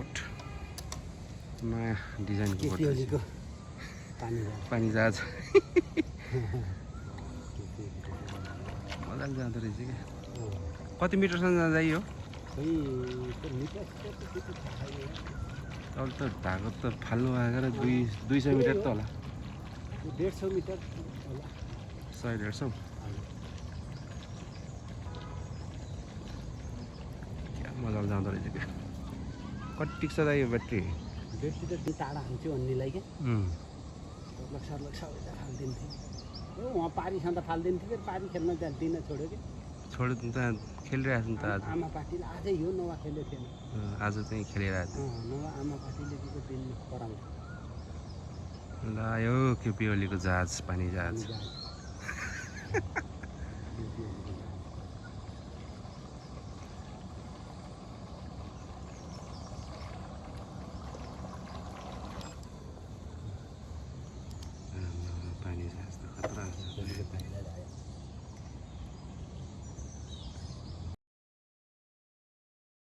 बोट नयाँ डिजाइनको बोट केपीओलीको पानी जहाज मजाले जाँदो रहेछ क्या कति मिटरसम्म जाँदा यो अब त ढाको त फाल्नु आएको र 200 मिटर त होला 150 मिटर होला 100-150 क्या मजाले जाँदो रहेछ क्या कति टिक्छ त यो ब्याट्री त टाढा हाल्छु अन्नीलाई क्या सर्लक सबै फालिदिन्थेँ हो उहाँ पारीसँग फालिदिन्थेँ कि पारी खेल्न दिन छोड्यो कि छोड्यो त खेलिरहेको नि त आज आमा पार्टीले आजै यो नवा खेलेको थिएन आज चाहिँ खेलिरहेको नवा आमा पार्टीले दिएको दिन पराउँछ ल यो केपीओलीको जहाज पानी जहाज